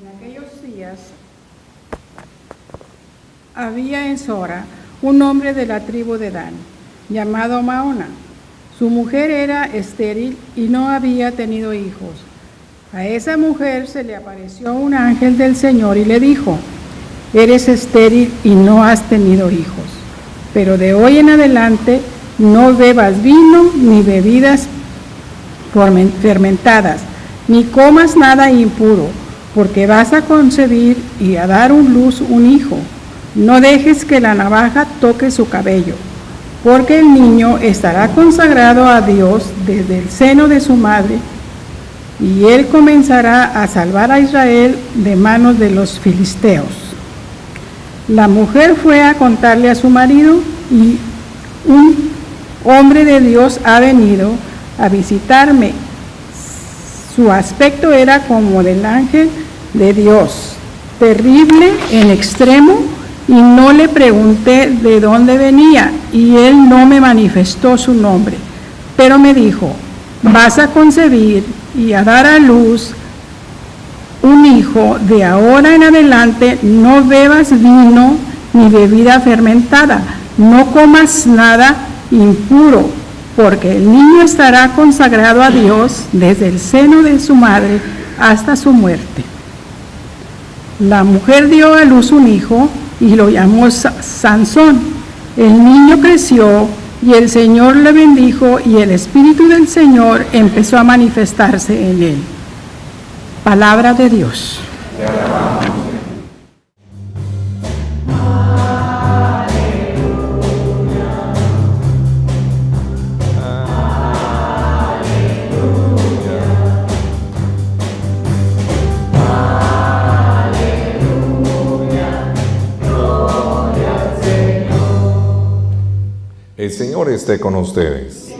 En aquellos días había en Sora un hombre de la tribu de Dan, llamado Maona. Su mujer era estéril y no había tenido hijos. A esa mujer se le apareció un ángel del Señor y le dijo: eres estéril y no has tenido hijos, pero de hoy en adelante no bebas vino ni bebidas fermentadas, ni comas nada impuro, porque vas a concebir y a dar luz un hijo. No dejes que la navaja toque su cabello, porque el niño estará consagrado a Dios desde el seno de su madre, y él comenzará a salvar a Israel de manos de los filisteos. La mujer fue a contarle a su marido, y un hombre de Dios ha venido a visitarme. Su aspecto era como del ángel de Dios, terrible en extremo, y no le pregunté de dónde venía, y él no me manifestó su nombre, pero me dijo: vas a concebir y a dar a luz un hijo. De ahora en adelante no bebas vino ni bebida fermentada, no comas nada impuro, porque el niño estará consagrado a Dios desde el seno de su madre hasta su muerte. La mujer dio a luz un hijo y lo llamó Sansón. El niño creció y el Señor le bendijo, y el Espíritu del Señor empezó a manifestarse en él. Palabra de Dios. El Señor esté con ustedes.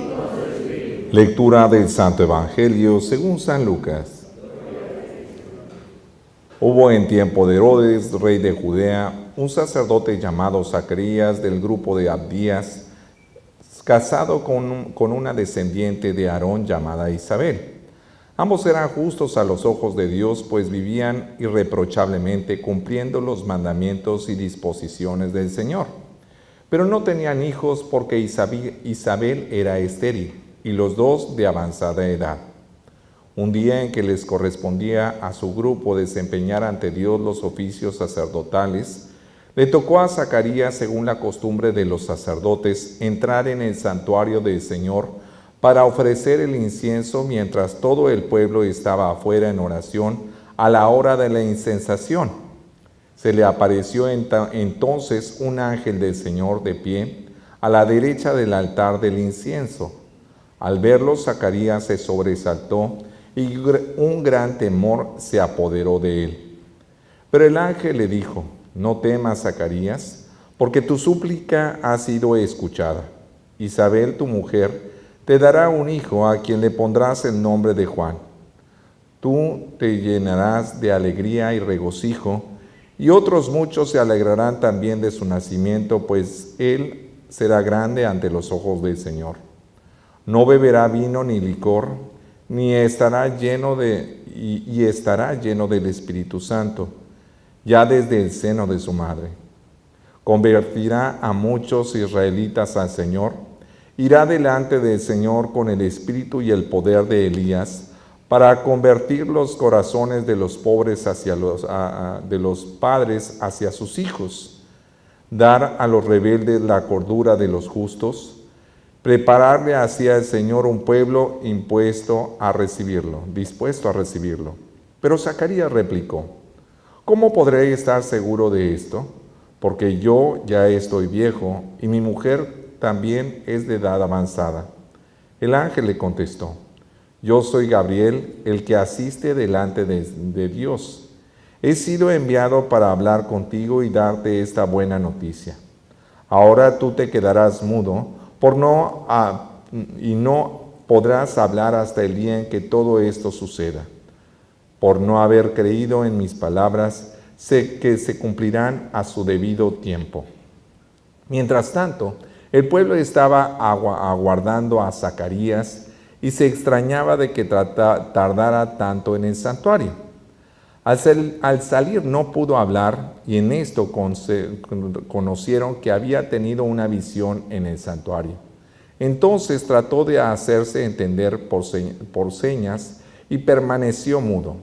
Lectura del Santo Evangelio según San Lucas. Hubo en tiempo de Herodes, rey de Judea, un sacerdote llamado Zacarías del grupo de Abdías, casado con una descendiente de Aarón llamada Isabel. Ambos eran justos a los ojos de Dios, pues vivían irreprochablemente cumpliendo los mandamientos y disposiciones del Señor. Pero no tenían hijos porque Isabel era estéril y los dos de avanzada edad. Un día en que les correspondía a su grupo desempeñar ante Dios los oficios sacerdotales, le tocó a Zacarías, según la costumbre de los sacerdotes, entrar en el santuario del Señor para ofrecer el incienso mientras todo el pueblo estaba afuera en oración a la hora de la incensación. Se le apareció entonces un ángel del Señor de pie a la derecha del altar del incienso. Al verlo, Zacarías se sobresaltó y un gran temor se apoderó de él. Pero el ángel le dijo: no temas, Zacarías, porque tu súplica ha sido escuchada. Isabel, tu mujer, te dará un hijo a quien le pondrás el nombre de Juan. Tú te llenarás de alegría y regocijo, y otros muchos se alegrarán también de su nacimiento, pues él será grande ante los ojos del Señor. No beberá vino ni licor, ni estará lleno estará lleno del Espíritu Santo, ya desde el seno de su madre. Convertirá a muchos israelitas al Señor, irá delante del Señor con el espíritu y el poder de Elías, para convertir los corazones de los pobres de los padres hacia sus hijos, dar a los rebeldes la cordura de los justos, prepararle hacia el Señor un pueblo dispuesto a recibirlo. Pero Zacarías replicó: ¿cómo podré estar seguro de esto? Porque yo ya estoy viejo y mi mujer también es de edad avanzada. El ángel le contestó: yo soy Gabriel, el que asiste delante de Dios. He sido enviado para hablar contigo y darte esta buena noticia. Ahora tú te quedarás mudo y no podrás hablar hasta el día en que todo esto suceda, por no haber creído en mis palabras, que se cumplirán a su debido tiempo. Mientras tanto, el pueblo estaba aguardando a Zacarías y se extrañaba de que tardara tanto en el santuario. Al salir no pudo hablar y en esto conocieron que había tenido una visión en el santuario. Entonces trató de hacerse entender por señas y permaneció mudo.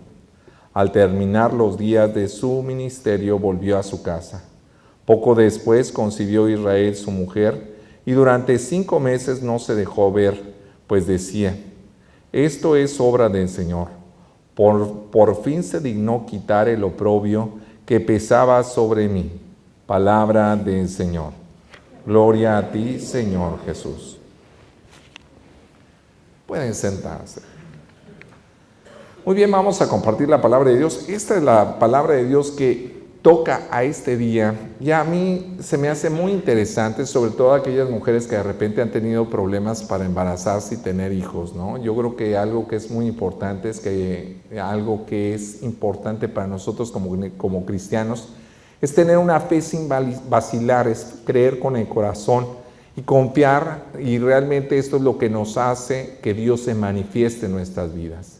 Al terminar los días de su ministerio volvió a su casa. Poco después concibió Israel su mujer y durante 5 meses no se dejó ver, pues decía: esto es obra del Señor. Por fin se dignó quitar el oprobio que pesaba sobre mí. Palabra del Señor. Gloria a ti, Señor Jesús. Pueden sentarse. Muy bien, vamos a compartir la palabra de Dios. Esta es la palabra de Dios que toca a este día y a mí se me hace muy interesante, sobre todo aquellas mujeres que de repente han tenido problemas para embarazarse y tener hijos, ¿no? Yo creo que algo que es muy importante es que algo que es importante para nosotros como cristianos es tener una fe sin vacilar, es creer con el corazón y confiar, y realmente esto es lo que nos hace que Dios se manifieste en nuestras vidas.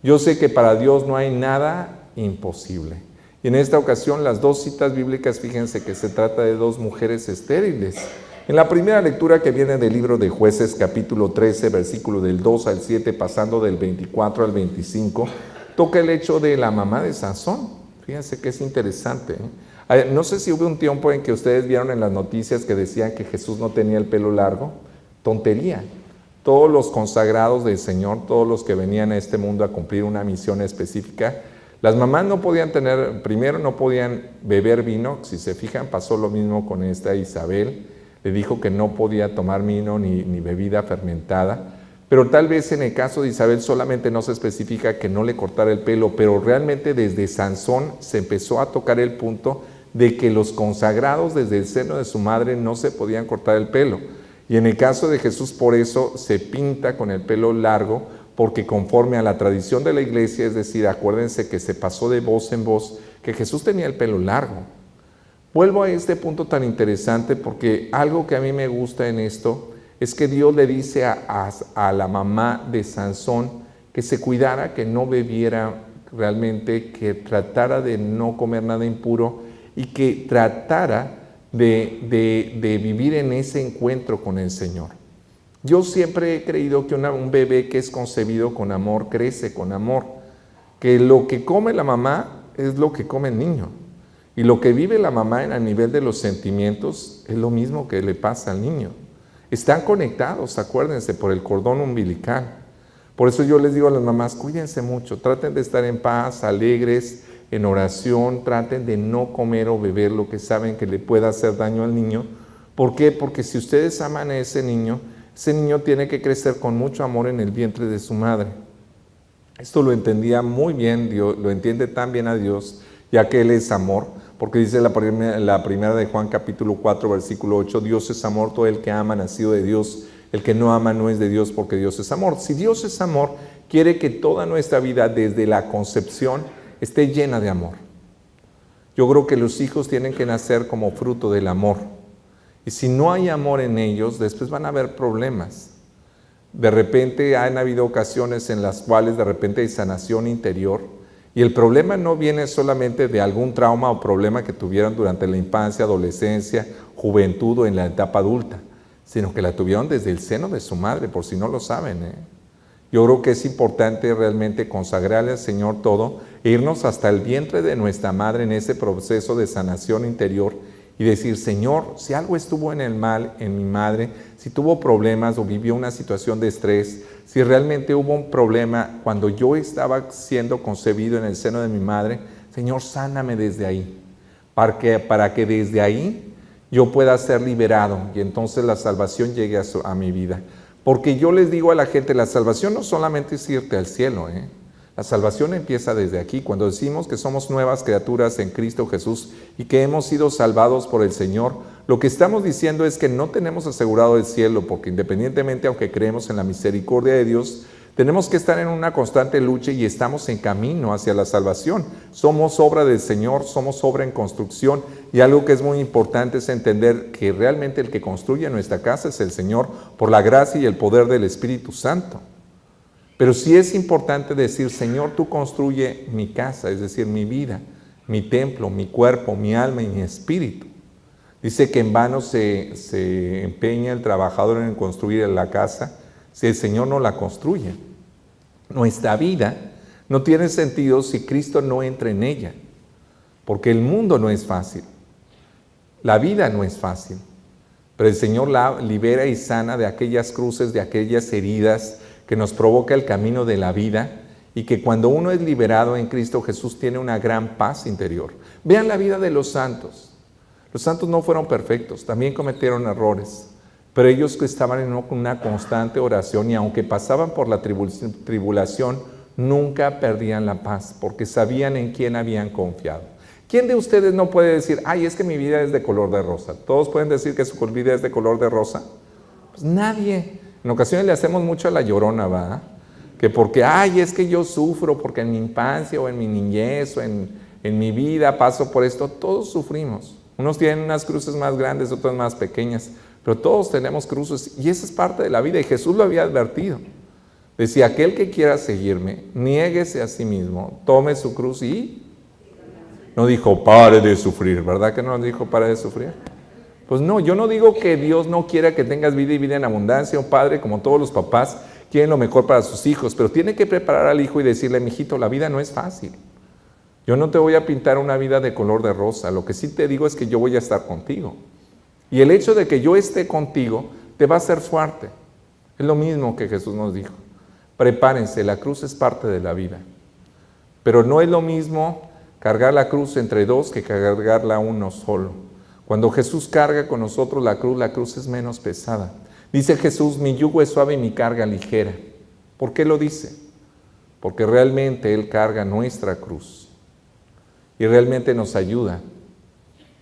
Yo sé que para Dios no hay nada imposible. Y en esta ocasión las 2 citas bíblicas, fíjense que se trata de 2 mujeres estériles. En la primera lectura, que viene del libro de Jueces, capítulo 13, versículo del 2 al 7, pasando del 24 al 25, toca el hecho de la mamá de Sansón. Fíjense que es interesante, ¿eh? No sé si hubo un tiempo en que ustedes vieron en las noticias que decían que Jesús no tenía el pelo largo. Tontería. Todos los consagrados del Señor, todos los que venían a este mundo a cumplir una misión específica, las mamás no podían primero no podían beber vino. Si se fijan, pasó lo mismo con esta Isabel. Le dijo que no podía tomar vino ni bebida fermentada. Pero tal vez en el caso de Isabel solamente no se especifica que no le cortara el pelo, pero realmente desde Sansón se empezó a tocar el punto de que los consagrados desde el seno de su madre no se podían cortar el pelo. Y en el caso de Jesús, por eso se pinta con el pelo largo, porque conforme a la tradición de la iglesia, es decir, acuérdense que se pasó de voz en voz, que Jesús tenía el pelo largo. Vuelvo a este punto tan interesante porque algo que a mí me gusta en esto es que Dios le dice a la mamá de Sansón que se cuidara, que no bebiera realmente, que tratara de no comer nada impuro y que tratara de vivir en ese encuentro con el Señor. Yo siempre he creído que un bebé que es concebido con amor, crece con amor, que lo que come la mamá es lo que come el niño, y lo que vive la mamá a nivel de los sentimientos es lo mismo que le pasa al niño. Están conectados, acuérdense, por el cordón umbilical. Por eso yo les digo a las mamás, cuídense mucho, traten de estar en paz, alegres, en oración, traten de no comer o beber lo que saben que le pueda hacer daño al niño. ¿Por qué? Porque si ustedes aman a ese niño tiene que crecer con mucho amor en el vientre de su madre. Esto lo entendía muy bien Dios, lo entiende tan bien a Dios, ya que Él es amor, porque dice la primera de Juan capítulo 4, versículo 8, Dios es amor, todo el que ama nacido de Dios, el que no ama no es de Dios, porque Dios es amor. Si Dios es amor, quiere que toda nuestra vida desde la concepción esté llena de amor. Yo creo que los hijos tienen que nacer como fruto del amor. Y si no hay amor en ellos, después van a haber problemas. De repente han habido ocasiones en las cuales de repente hay sanación interior y el problema no viene solamente de algún trauma o problema que tuvieron durante la infancia, adolescencia, juventud o en la etapa adulta, sino que la tuvieron desde el seno de su madre, por si no lo saben. Yo creo que es importante realmente consagrarle al Señor todo e irnos hasta el vientre de nuestra madre en ese proceso de sanación interior y decir, Señor, si algo estuvo en el mal en mi madre, si tuvo problemas o vivió una situación de estrés, si realmente hubo un problema cuando yo estaba siendo concebido en el seno de mi madre, Señor, sáname desde ahí, para que desde ahí yo pueda ser liberado y entonces la salvación llegue a mi vida. Porque yo les digo a la gente, la salvación no solamente es irte al cielo, La salvación empieza desde aquí, cuando decimos que somos nuevas criaturas en Cristo Jesús y que hemos sido salvados por el Señor. Lo que estamos diciendo es que no tenemos asegurado el cielo, porque independientemente, aunque creemos en la misericordia de Dios, tenemos que estar en una constante lucha y estamos en camino hacia la salvación. Somos obra del Señor, somos obra en construcción, y algo que es muy importante es entender que realmente el que construye nuestra casa es el Señor por la gracia y el poder del Espíritu Santo. Pero sí es importante decir, Señor, tú construye mi casa, es decir, mi vida, mi templo, mi cuerpo, mi alma y mi espíritu. Dice que en vano se empeña el trabajador en construir la casa si el Señor no la construye. Nuestra vida no tiene sentido si Cristo no entra en ella, porque el mundo no es fácil, la vida no es fácil, pero el Señor la libera y sana de aquellas cruces, de aquellas heridas que nos provoca el camino de la vida, y que cuando uno es liberado en Cristo Jesús tiene una gran paz interior. Vean la vida de los santos. Los santos no fueron perfectos, también cometieron errores, pero ellos que estaban en una constante oración y aunque pasaban por la tribulación, nunca perdían la paz, porque sabían en quién habían confiado. ¿Quién de ustedes no puede decir, ay, es que mi vida es de color de rosa? ¿Todos pueden decir que su vida es de color de rosa? Pues nadie. En ocasiones le hacemos mucho a la llorona, ¿va? Que porque, ay, es que yo sufro, porque en mi infancia o en mi niñez o en mi vida paso por esto. Todos sufrimos. Unos tienen unas cruces más grandes, otras más pequeñas, pero todos tenemos cruces y esa es parte de la vida y Jesús lo había advertido. Decía, aquel que quiera seguirme, niéguese a sí mismo, tome su cruz y... No dijo, pare de sufrir, ¿verdad que no dijo pare de sufrir? Pues no, yo no digo que Dios no quiera que tengas vida y vida en abundancia. Un padre, como todos los papás, quieren lo mejor para sus hijos, pero tiene que preparar al hijo y decirle, mijito, la vida no es fácil. Yo no te voy a pintar una vida de color de rosa, lo que sí te digo es que yo voy a estar contigo. Y el hecho de que yo esté contigo te va a hacer fuerte. Es lo mismo que Jesús nos dijo. Prepárense, la cruz es parte de la vida. Pero no es lo mismo cargar la cruz entre dos que cargarla uno solo. Cuando Jesús carga con nosotros la cruz es menos pesada. Dice Jesús, mi yugo es suave y mi carga ligera. ¿Por qué lo dice? Porque realmente Él carga nuestra cruz. Y realmente nos ayuda.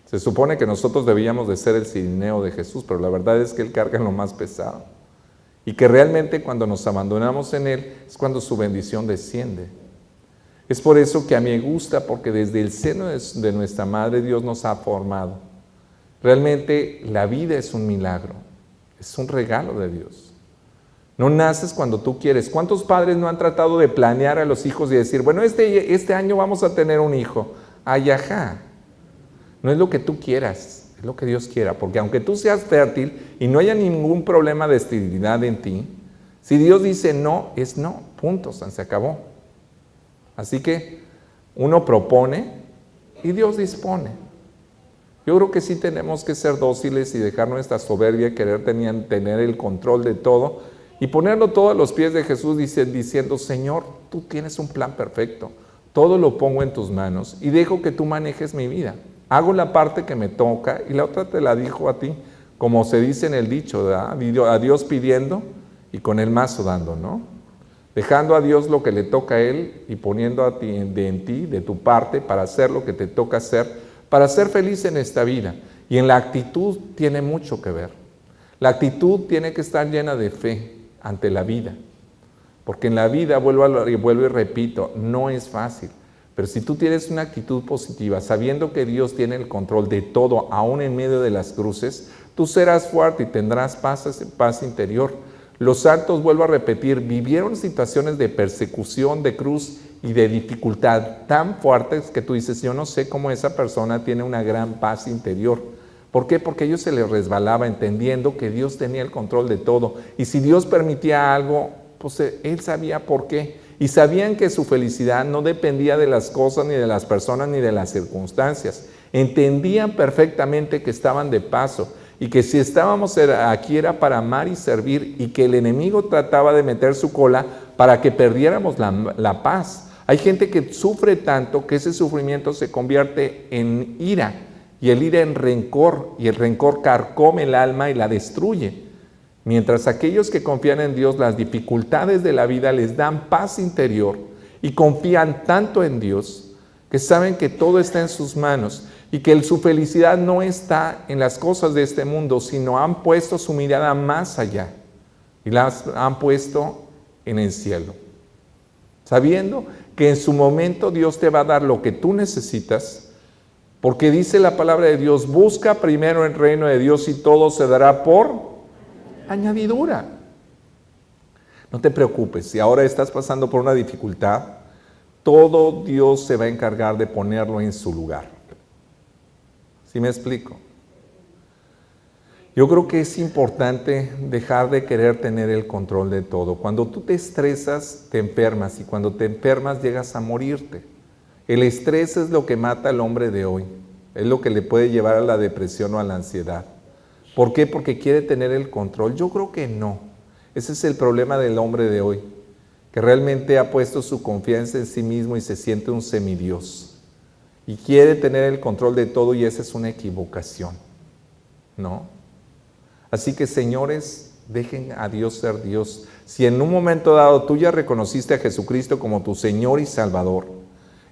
Se supone que nosotros debíamos de ser el cirineo de Jesús, pero la verdad es que Él carga en lo más pesado. Y que realmente cuando nos abandonamos en Él es cuando su bendición desciende. Es por eso que a mí me gusta, porque desde el seno de nuestra Madre Dios nos ha formado. Realmente la vida es un milagro, es un regalo de Dios. No naces cuando tú quieres. ¿Cuántos padres no han tratado de planear a los hijos y decir, bueno, este año vamos a tener un hijo? Ay, ajá. No es lo que tú quieras, es lo que Dios quiera. Porque aunque tú seas fértil y no haya ningún problema de esterilidad en ti, si Dios dice no, es no. Punto, se acabó. Así que uno propone y Dios dispone. Yo creo que sí tenemos que ser dóciles y dejar nuestra soberbia y querer tener el control de todo y ponerlo todo a los pies de Jesús diciendo, Señor, tú tienes un plan perfecto, todo lo pongo en tus manos y dejo que tú manejes mi vida. Hago la parte que me toca y la otra te la dejo a ti, como se dice en el dicho, ¿verdad? A Dios pidiendo y con el mazo dando, ¿no? Dejando a Dios lo que le toca a Él y poniendo a ti, de tu parte, para hacer lo que te toca hacer, para ser feliz en esta vida. Y en la actitud tiene mucho que ver. La actitud tiene que estar llena de fe ante la vida. Porque en la vida, vuelvo y repito, no es fácil. Pero si tú tienes una actitud positiva, sabiendo que Dios tiene el control de todo, aún en medio de las cruces, tú serás fuerte y tendrás paz interior. Los santos, vuelvo a repetir, vivieron situaciones de persecución, de cruz y de dificultad tan fuertes que tú dices, yo no sé cómo esa persona tiene una gran paz interior. ¿Por qué? Porque a ellos se les resbalaba entendiendo que Dios tenía el control de todo. Y si Dios permitía algo, pues Él sabía por qué. Y sabían que su felicidad no dependía de las cosas, ni de las personas, ni de las circunstancias. Entendían perfectamente que estaban de paso. Y que si estábamos aquí era para amar y servir y que el enemigo trataba de meter su cola para que perdiéramos la paz. Hay gente que sufre tanto que ese sufrimiento se convierte en ira y el ira en rencor y el rencor carcome el alma y la destruye. Mientras aquellos que confían en Dios, las dificultades de la vida les dan paz interior y confían tanto en Dios que saben que todo está en sus manos. Y que su felicidad no está en las cosas de este mundo, sino han puesto su mirada más allá y las han puesto en el cielo. Sabiendo que en su momento Dios te va a dar lo que tú necesitas, porque dice la palabra de Dios, busca primero el reino de Dios y todo se dará por añadidura. No te preocupes, si ahora estás pasando por una dificultad, todo Dios se va a encargar de ponerlo en su lugar. ¿Sí me explico? Yo creo que es importante dejar de querer tener el control de todo. Cuando tú te estresas, te enfermas, y cuando te enfermas llegas a morirte. El estrés es lo que mata al hombre de hoy. Es lo que le puede llevar a la depresión o a la ansiedad. ¿Por qué? Porque quiere tener el control. Yo creo que no. Ese es el problema del hombre de hoy, que realmente ha puesto su confianza en sí mismo y se siente un semidios. Y quiere tener el control de todo, y esa es una equivocación, ¿no? Así que, señores, dejen a Dios ser Dios. Si en un momento dado tú ya reconociste a Jesucristo como tu Señor y Salvador,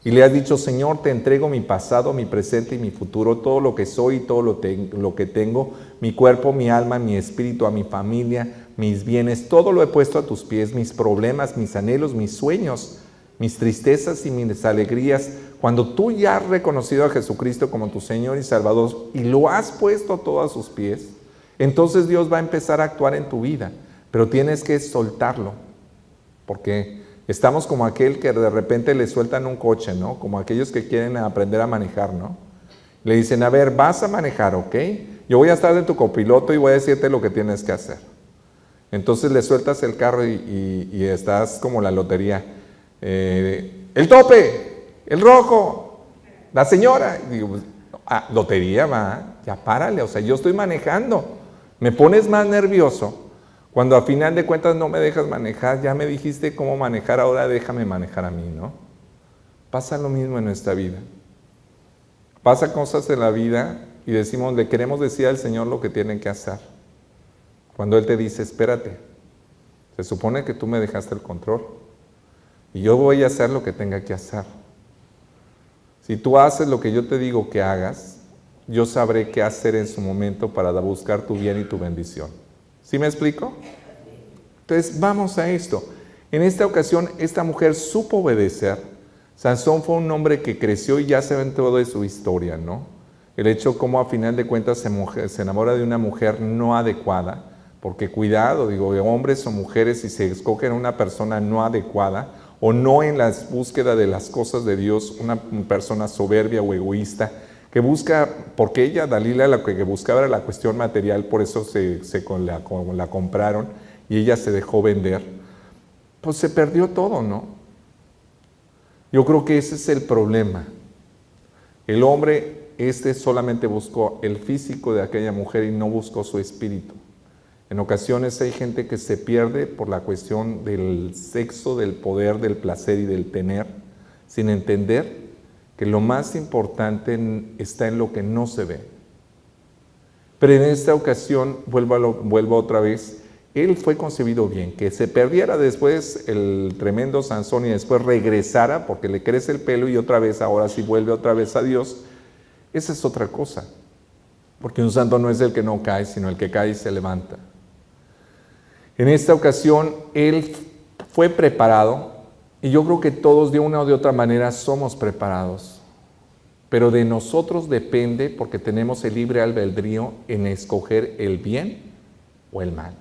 y le has dicho: Señor, te entrego mi pasado, mi presente y mi futuro, todo lo que soy y todo lo que tengo, mi cuerpo, mi alma, mi espíritu, a mi familia, mis bienes, todo lo he puesto a tus pies, mis problemas, mis anhelos, mis sueños, mis tristezas y mis alegrías. Cuando tú ya has reconocido a Jesucristo como tu Señor y Salvador y lo has puesto todo a sus pies, entonces Dios va a empezar a actuar en tu vida, pero tienes que soltarlo, porque estamos como aquel que de repente le sueltan un coche, ¿no? Como aquellos que quieren aprender a manejar, ¿no? Le dicen: a ver, vas a manejar, ¿ok? Yo voy a estar de tu copiloto y voy a decirte lo que tienes que hacer. Entonces le sueltas el carro y estás como la lotería. El tope, el rojo, la señora. Y digo: lotería, va, ya párale, o sea, yo estoy manejando. Me pones más nervioso cuando a final de cuentas no me dejas manejar. Ya me dijiste cómo manejar, ahora déjame manejar a mí, ¿no? Pasa lo mismo en nuestra vida. Pasa cosas en la vida y decimos, le queremos decir al Señor lo que tiene que hacer. Cuando Él te dice: espérate, se supone que tú me dejaste el control y yo voy a hacer lo que tenga que hacer. Si tú haces lo que yo te digo que hagas, yo sabré qué hacer en su momento para buscar tu bien y tu bendición. ¿Sí me explico? Entonces vamos a esto. En esta ocasión esta mujer supo obedecer. Sansón fue un hombre que creció y ya se ve en todo de su historia, ¿no? El hecho como a final de cuentas se enamora de una mujer no adecuada, porque cuidado, digo, de hombres o mujeres, si se escogen una persona no adecuada o no en la búsqueda de las cosas de Dios, una persona soberbia o egoísta, que busca, porque ella, Dalila, lo que buscaba era la cuestión material, por eso la compraron y ella se dejó vender, pues se perdió todo, ¿no? Yo creo que ese es el problema. El hombre solamente buscó el físico de aquella mujer y no buscó su espíritu. En ocasiones hay gente que se pierde por la cuestión del sexo, del poder, del placer y del tener, sin entender que lo más importante está en lo que no se ve. Pero en esta ocasión, vuelvo otra vez, él fue concebido bien. Que se perdiera después el tremendo Sansón y después regresara porque le crece el pelo y otra vez, ahora sí vuelve otra vez a Dios, esa es otra cosa. Porque un santo no es el que no cae, sino el que cae y se levanta. En esta ocasión, él fue preparado. Y yo creo que todos de una o de otra manera somos preparados, pero de nosotros depende, porque tenemos el libre albedrío en escoger el bien o el mal.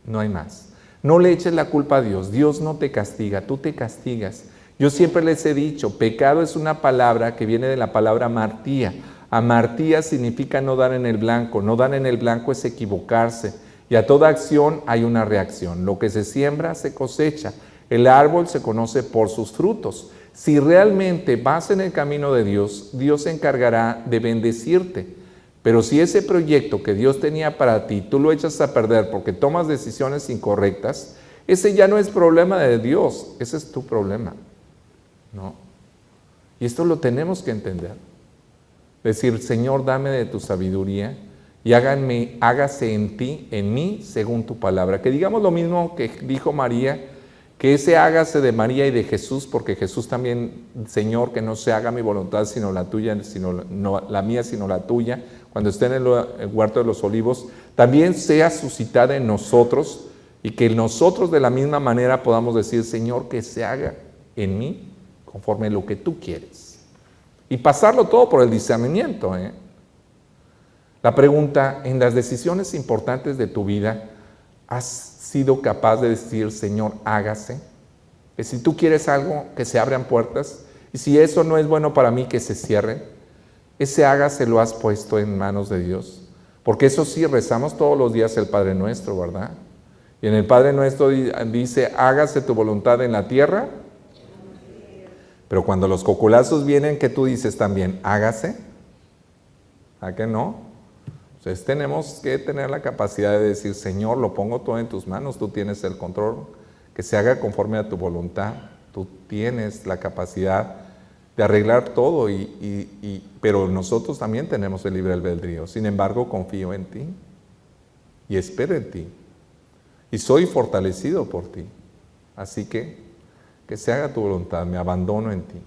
No hay más. No le eches la culpa a Dios. Dios no te castiga, tú te castigas. Yo siempre les he dicho, pecado es una palabra que viene de la palabra amartía. Amartía significa no dar en el blanco. No dar en el blanco es equivocarse. Y a toda acción hay una reacción. Lo que se siembra se cosecha. El árbol se conoce por sus frutos. Si realmente vas en el camino de Dios, Dios se encargará de bendecirte. Pero si ese proyecto que Dios tenía para ti, tú lo echas a perder porque tomas decisiones incorrectas, ese ya no es problema de Dios, ese es tu problema, ¿no? Y esto lo tenemos que entender. Decir: Señor, dame de tu sabiduría y hágase en ti, en mí, según tu palabra. Que digamos lo mismo que dijo María, que ese hágase de María y de Jesús, porque Jesús también: Señor, que no se haga mi voluntad sino la tuya, no la mía sino la tuya, cuando esté en el huerto de los olivos, también sea suscitada en nosotros, y que nosotros de la misma manera podamos decir: Señor, que se haga en mí conforme a lo que tú quieres. Y pasarlo todo por el discernimiento, La pregunta: en las decisiones importantes de tu vida, ¿Has sido capaz de decir, Señor, hágase? Que si tú quieres algo, que se abran puertas. Y si eso no es bueno para mí, que se cierren. Ese hágase lo has puesto en manos de Dios. Porque eso sí, rezamos todos los días el Padre Nuestro, ¿verdad? Y en el Padre Nuestro dice, hágase tu voluntad en la tierra. Pero cuando los cocolazos vienen, ¿qué tú dices también? Hágase. ¿A qué no? Entonces tenemos que tener la capacidad de decir, Señor, lo pongo todo en tus manos, tú tienes el control, que se haga conforme a tu voluntad. Tú tienes la capacidad de arreglar todo, pero nosotros también tenemos el libre albedrío. Sin embargo, confío en ti y espero en ti y soy fortalecido por ti. Así que se haga tu voluntad, me abandono en ti.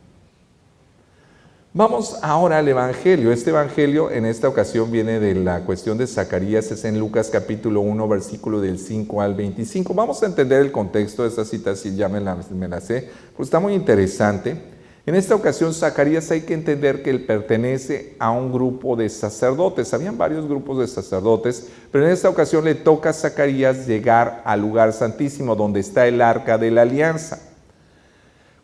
Vamos ahora al Evangelio. Este Evangelio en esta ocasión viene de la cuestión de Zacarías, es en Lucas capítulo 1, versículo del 5 al 25. Vamos a entender el contexto de esta cita, si ya me la sé, pues está muy interesante. En esta ocasión, Zacarías hay que entender que él pertenece a un grupo de sacerdotes. Habían varios grupos de sacerdotes, pero en esta ocasión le toca a Zacarías llegar al lugar santísimo, donde está el arca de la alianza.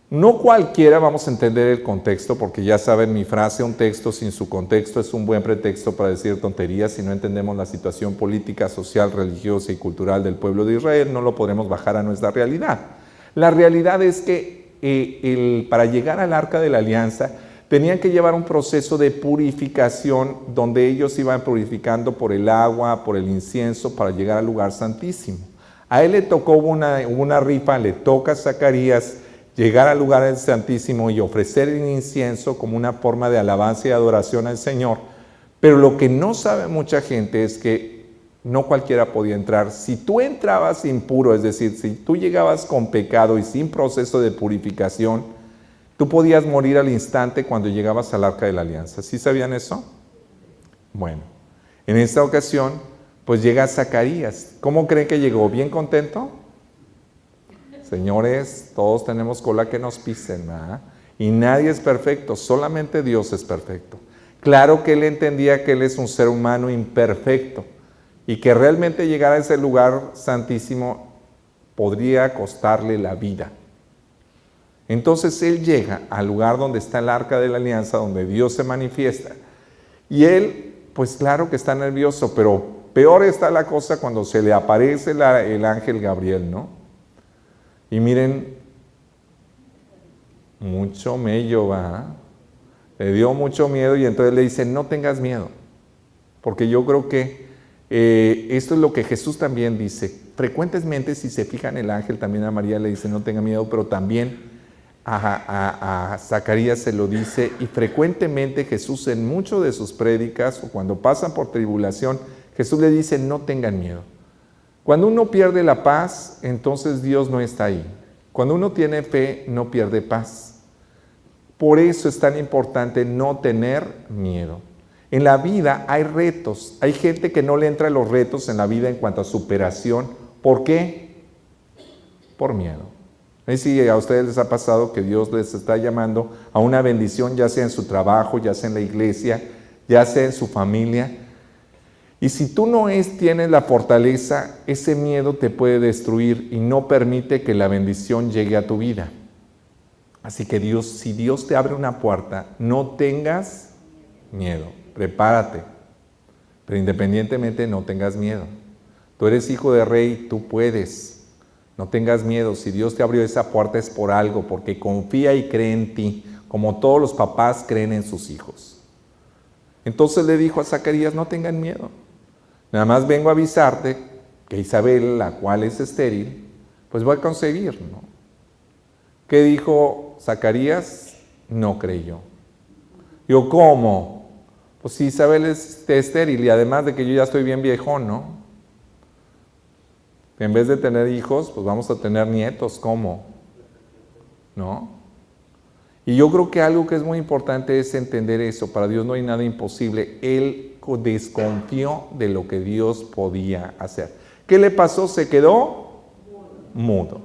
No cualquiera vamos a entender el contexto, porque ya saben mi frase, un texto sin su contexto es un buen pretexto para decir tonterías. Si no entendemos la situación política, social, religiosa y cultural del pueblo de Israel, no lo podremos bajar a nuestra realidad. La realidad es que para llegar al arca de la alianza tenían que llevar un proceso de purificación donde ellos iban purificando por el agua, por el incienso, para llegar al lugar santísimo. A él le tocó una rifa, le toca a Zacarías llegar al lugar santísimo y ofrecer el incienso como una forma de alabanza y adoración al Señor. Pero lo que no sabe mucha gente es que no cualquiera podía entrar. Si tú entrabas impuro, es decir, si tú llegabas con pecado y sin proceso de purificación, tú podías morir al instante cuando llegabas al arca de la alianza. ¿Sí sabían eso? Bueno, en esta ocasión, pues llega Zacarías. ¿Cómo creen que llegó? ¿Bien contento? Señores, todos tenemos cola que nos pisen, ¿verdad? Y nadie es perfecto, solamente Dios es perfecto. Claro que él entendía que él es un ser humano imperfecto y que realmente llegar a ese lugar santísimo podría costarle la vida. Entonces él llega al lugar donde está el arca de la alianza, donde Dios se manifiesta. Y él, pues claro que está nervioso, pero peor está la cosa cuando se le aparece el ángel Gabriel, ¿no? Y miren, mucho mello va, le dio mucho miedo y entonces le dice, no tengas miedo, porque yo creo que esto es lo que Jesús también dice. Frecuentemente, si se fijan, el ángel también a María le dice, no tenga miedo, pero también a Zacarías se lo dice, y frecuentemente Jesús en muchas de sus prédicas o cuando pasan por tribulación, Jesús le dice, no tengan miedo. Cuando uno pierde la paz, entonces Dios no está ahí. Cuando uno tiene fe, no pierde paz. Por eso es tan importante no tener miedo. En la vida hay retos. Hay gente que no le entra a los retos en la vida en cuanto a superación. ¿Por qué? Por miedo. No sé si a ustedes les ha pasado que Dios les está llamando a una bendición, ya sea en su trabajo, ya sea en la iglesia, ya sea en su familia. Y si tú no tienes la fortaleza, ese miedo te puede destruir y no permite que la bendición llegue a tu vida. Así que si Dios te abre una puerta, no tengas miedo, prepárate. Pero independientemente no tengas miedo. Tú eres hijo de rey, tú puedes. No tengas miedo, si Dios te abrió esa puerta es por algo, porque confía y cree en ti, como todos los papás creen en sus hijos. Entonces le dijo a Zacarías, no tengan miedo. Nada más vengo a avisarte que Isabel, la cual es estéril, pues va a concebir, ¿no? ¿Qué dijo Zacarías? No creyó. Digo, ¿cómo? Pues si Isabel es estéril y además de que yo ya estoy bien viejón, ¿no? En vez de tener hijos, pues vamos a tener nietos, ¿cómo? ¿No? Y yo creo que algo que es muy importante es entender eso. Para Dios no hay nada imposible. Él desconfió de lo que Dios podía hacer. ¿Qué le pasó? Se quedó mudo.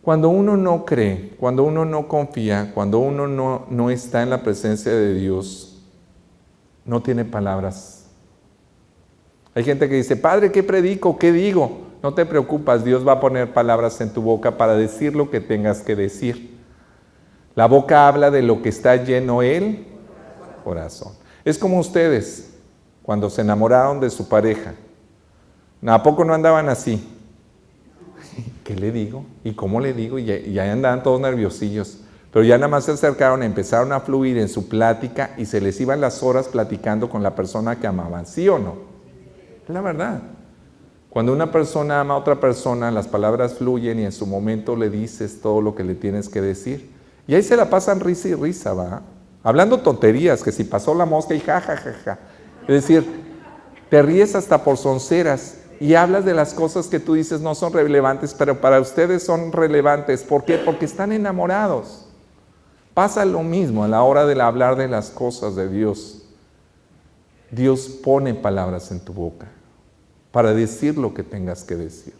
Cuando uno no cree, cuando uno no confía, cuando uno no está en la presencia de Dios, no tiene palabras. Hay gente que dice, Padre, ¿qué predico? ¿Qué digo? No te preocupes, Dios va a poner palabras en tu boca para decir lo que tengas que decir. La boca habla de lo que está lleno el corazón. Es como ustedes, cuando se enamoraron de su pareja. ¿A poco no andaban así? ¿Qué le digo? ¿Y cómo le digo? Y ya andaban todos nerviosillos. Pero ya nada más se acercaron, empezaron a fluir en su plática y se les iban las horas platicando con la persona que amaban. ¿Sí o no? Es la verdad. Cuando una persona ama a otra persona, las palabras fluyen y en su momento le dices todo lo que le tienes que decir. Y ahí se la pasan risa y risa, ¿va? Hablando tonterías, que si pasó la mosca y ja, ja, ja, ja. Es decir, te ríes hasta por sonceras y hablas de las cosas que tú dices no son relevantes, pero para ustedes son relevantes. ¿Por qué? Porque están enamorados. Pasa lo mismo a la hora de hablar de las cosas de Dios. Dios pone palabras en tu boca para decir lo que tengas que decir.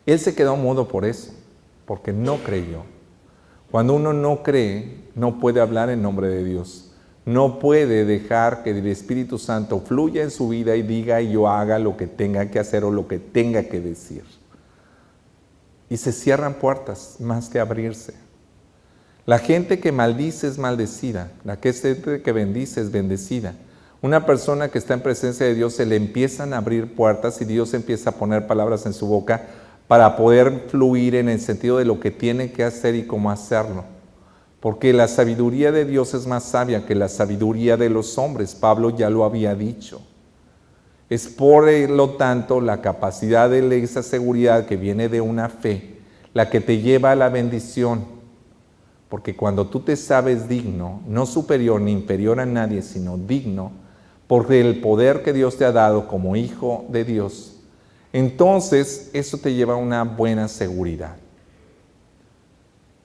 Él se quedó mudo por eso, porque no creyó. Cuando uno no cree, no puede hablar en nombre de Dios. No puede dejar que el Espíritu Santo fluya en su vida y diga y yo haga lo que tenga que hacer o lo que tenga que decir. Y se cierran puertas más que abrirse. La gente que maldice es maldecida, la gente que bendice es bendecida. Una persona que está en presencia de Dios se le empiezan a abrir puertas y Dios empieza a poner palabras en su boca para poder fluir en el sentido de lo que tiene que hacer y cómo hacerlo. Porque la sabiduría de Dios es más sabia que la sabiduría de los hombres. Pablo ya lo había dicho. Es por lo tanto la capacidad de esa seguridad que viene de una fe, la que te lleva a la bendición. Porque cuando tú te sabes digno, no superior ni inferior a nadie, sino digno, por el poder que Dios te ha dado como hijo de Dios, entonces eso te lleva a una buena seguridad.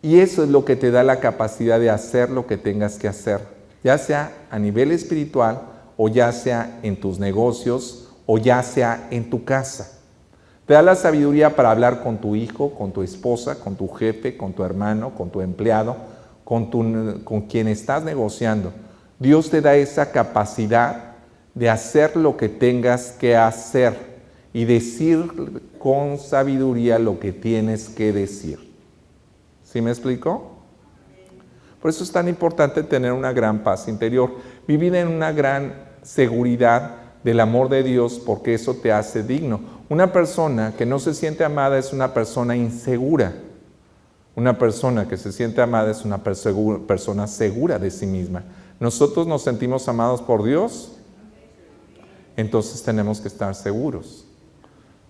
Y eso es lo que te da la capacidad de hacer lo que tengas que hacer, ya sea a nivel espiritual, o ya sea en tus negocios, o ya sea en tu casa. Te da la sabiduría para hablar con tu hijo, con tu esposa, con tu jefe, con tu hermano, con tu empleado, con quien estás negociando. Dios te da esa capacidad de hacer lo que tengas que hacer y decir con sabiduría lo que tienes que decir. ¿Sí me explicó? Por eso es tan importante tener una gran paz interior, vivir en una gran seguridad del amor de Dios, porque eso te hace digno. Una persona que no se siente amada es una persona insegura. Una persona que se siente amada es una persona segura de sí misma. Nosotros nos sentimos amados por Dios, entonces tenemos que estar seguros,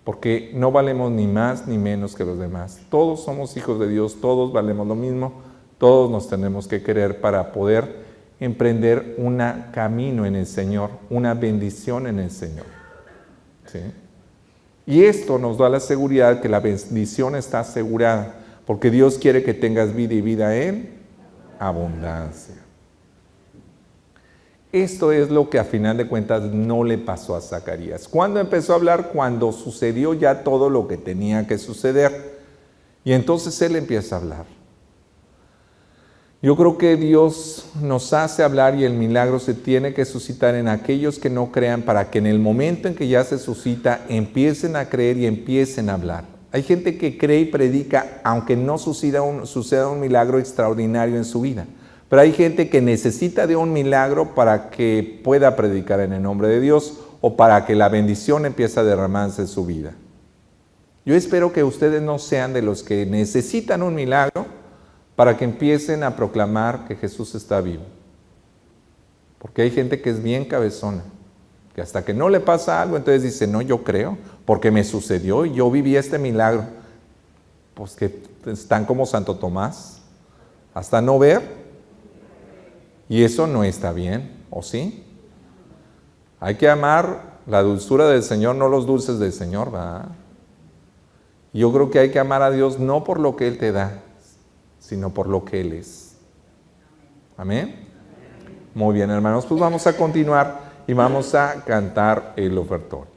porque no valemos ni más ni menos que los demás. Todos somos hijos de Dios, todos valemos lo mismo, todos nos tenemos que querer para poder emprender un camino en el Señor, una bendición en el Señor. ¿Sí? Y esto nos da la seguridad que la bendición está asegurada, porque Dios quiere que tengas vida y vida en abundancia. Esto es lo que a final de cuentas no le pasó a Zacarías. ¿Cuándo empezó a hablar? Cuando sucedió ya todo lo que tenía que suceder. Y entonces él empieza a hablar. Yo creo que Dios nos hace hablar y el milagro se tiene que suscitar en aquellos que no crean, para que en el momento en que ya se suscita empiecen a creer y empiecen a hablar. Hay gente que cree y predica aunque no suceda un milagro extraordinario en su vida. Pero hay gente que necesita de un milagro para que pueda predicar en el nombre de Dios o para que la bendición empiece a derramarse en su vida. Yo espero que ustedes no sean de los que necesitan un milagro para que empiecen a proclamar que Jesús está vivo. Porque hay gente que es bien cabezona, que hasta que no le pasa algo, entonces dice, no, yo creo, porque me sucedió y yo viví este milagro. Pues que están como Santo Tomás, hasta no ver. Y eso no está bien, ¿o sí? Hay que amar la dulzura del Señor, no los dulces del Señor, ¿verdad? Yo creo que hay que amar a Dios no por lo que Él te da, sino por lo que Él es. ¿Amén? Muy bien, hermanos, pues vamos a continuar y vamos a cantar el ofertorio.